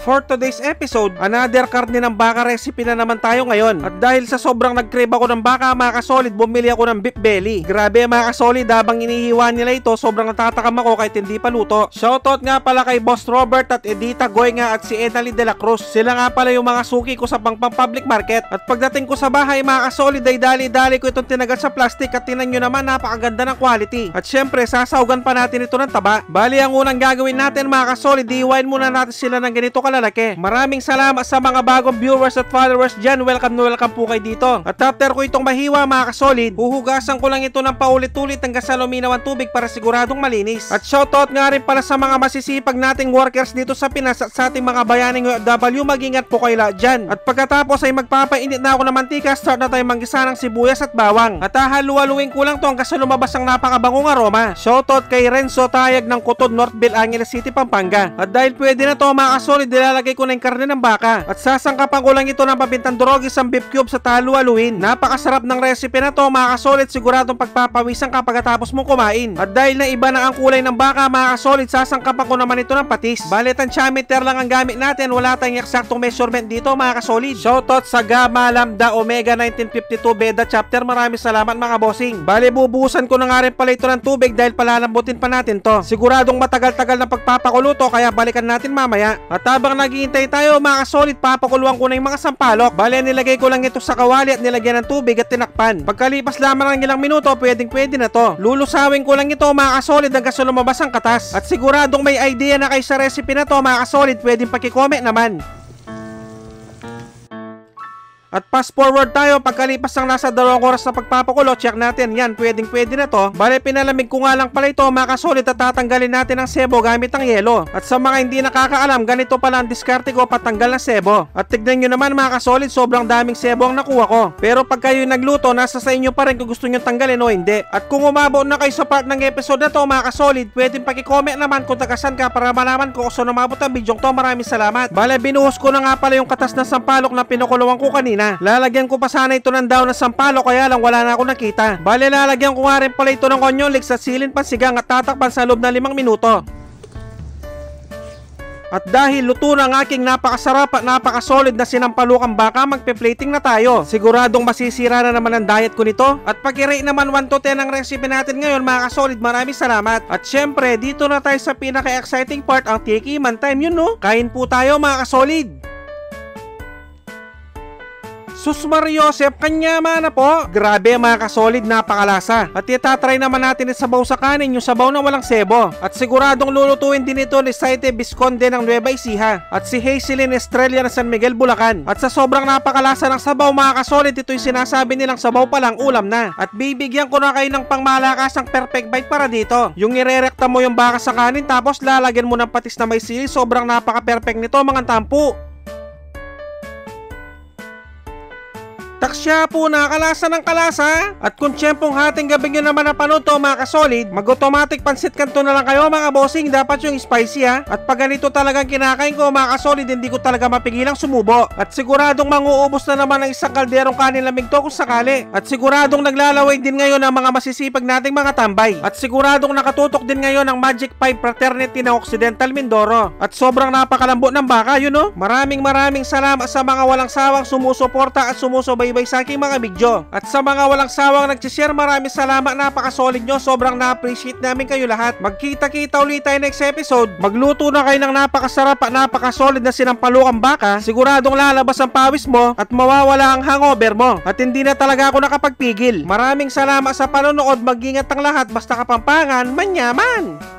for today's episode, another karne ng baka recipe na naman tayo ngayon. At dahil sa sobrang nag-crave ako ng baka mga kasolid, bumili ako ng beef belly. Grabe mga kasolid, habang inihiwa nila ito, sobrang natatakam ako kahit hindi pa luto. Shoutout nga pala kay Boss Robert at Edita Goy nga at si Edalie de la Cruz. Sila nga pala yung mga suki ko sa pang public market. At pagdating ko sa bahay mga kasolid, ay dali-dali ko itong tinagal sa plastic at tinan nyo naman napakaganda ng quality. At syempre, sasawgan pa natin ito ng taba. Bali, ang unang gagawin natin mga kasolid, iiwain muna natin sila ng ganito kalalaki. Maraming salamat sa mga bagong viewers at followers dyan. Welcome po kayo dito. At after ko itong mahiwa mga kasolid, huhugasan ko lang ito ng paulit-ulit hanggang sa luminaw ang tubig para siguradong malinis. At shoutout nga rin pala sa mga masisipag nating workers dito sa Pinas at sa ating mga bayaning OFW. Mag-ingat po kayo lahat dyan. At pagkatapos ay magpapainit na ako ng mantika, start na tayo manggisa ng sibuyas at bawang. At hahalu-haluin ko lang to hanggang sa lumabas ang napakabangong aroma. Shoutout kay Renzo Tayag ng Cotod, Northville, Angeles City, Pampanga. At dahil pwede na to mga kasolid, nilalagay ko na yung karne ng baka. At sasangkapan ko lang ito ng pabintang durogis ang beef cube sa halu-haluin. Napakasarap ng recipe na to mga kasolid, siguradong pagpapawisan ka pagkatapos mong kumain. At dahil na iba na ang kulay ng baka mga kasolid, sasangkapan ko naman ito ng patis. Bale, tansyameter lang ang gamit natin, wala tayong eksaktong measurement dito mga kasolid. Shoutout sa Gamma Lambda Omega 1952 Beta Chapter, maraming salamat mga bossing. Bale, bubuhusan ko na nga rin pala ito ng tubig dahil palalambutin pa natin to. Siguradong matagal-tagal na pagpapakulo to, kaya balikan natin mamaya. At habang naghihintay tayo mga kasolid, papakuluan ko na yung mga sampalok. Bale, nilagay ko lang ito sa kawali at nilagyan ng tubig at tinakpan. Pagkalipas lamang ng ilang minuto, pwede na to. Lulusawin ko lang ito mga kasolid hanggang sa lumabas ang katas. At siguradong may idea na kayo sa recipe na to mga kasolid, pwedeng paki-comment naman. At fast forward tayo, pagkalipas ng nasa 2 oras na pagpapakulo, check natin, yan, pwede na to. Bale, pinalamig ko nga lang pala ito mga kasolid at tatanggalin natin ang sebo gamit ang yelo. At sa mga hindi nakakaalam, ganito pala ang diskarte ko patanggal ng sebo. At tignan nyo naman mga kasolid, sobrang daming sebo ang nakuha ko. Pero pag kayo nagluto, nasa sa inyo pa rin kung gusto nyo tanggalin o hindi. At kung umabot na kayo sa part ng episode na to mga kasolid, pwedeng paki-comment naman kung tagasan ka para malaman ko kung saan umabot ang video to. Maraming salamat. Bale, binuhos ko na nga pala yung katas ng sampalok na pinukuluan ko kanina. Lalagyan ko pa sana ito ng daon ng sampalok, kaya lang wala na ako nakita. Bale, lalagyan ko nga rin pala ito ng onion leeks at silin pansigang at tatakpan sa loob ng 5 minuto. At dahil luto na ang aking napakasarap at napakasolid na sinampalukang baka, magpe-plating na tayo. Siguradong masisira na naman ang diet ko nito. At pag-rate naman 1 to 10 ang recipe natin ngayon mga kasolid, maraming salamat. At syempre, dito na tayo sa pinaka-exciting part, ang tikiman time, yun no? Kain po tayo mga kasolid. Sus Mariosep, kanyama na po. Grabe mga kasolid, napakalasa. At itatry naman natin isabaw sa kanin, yung sabaw na walang sebo. At siguradong lulutuin din ito ni Saite Visconde ng Nueva Ecija at si Hazelin Estrella ng San Miguel, Bulacan. At sa sobrang napakalasa ng sabaw mga kasolid, ito yung sinasabi nilang sabaw pa lang ulam na. At bibigyan ko na kayo ng pangmalakasang perfect bite para dito. Yung irerekta mo yung baka sa kanin tapos lalagyan mo ng patis na may sili, sobrang napaka-perfect nito mga tampo. Taksya po, nakalasa ng kalasa. At kung tiyempong hating gabi nyo naman napanood to mga kasolid, mag-automatic pansit kanto na lang kayo mga bossing. Dapat yung spicy ha. At pag ganito talagang kinakain ko mga kasolid, hindi ko talaga mapigilang sumubo. At siguradong manguubos na naman ng isang kalderong kanin lamig to kung sakali. At siguradong naglalaway din ngayon ang mga masisipag nating mga tambay. At siguradong nakatutok din ngayon ang Magic 5 Fraternity ng Occidental Mindoro. At sobrang napakalambot ng baka, yun no? Maraming salamat sa mga walang sawang sumusuporta at sumusubaybay sa aking mga video. At sa mga walang sawang nagsishare, maraming salamat, napakasolid nyo. Sobrang na-appreciate namin kayo lahat. Magkita-kita ulit tayo next episode. Magluto na kayo ng napakasarap at napakasolid na sinampalukang baka. Siguradong lalabas ang pawis mo at mawawala ang hangover mo. At hindi na talaga ako nakapagpigil. Maraming salamat sa panonood. Mag-ingat ang lahat. Basta Kapampangan, manyaman!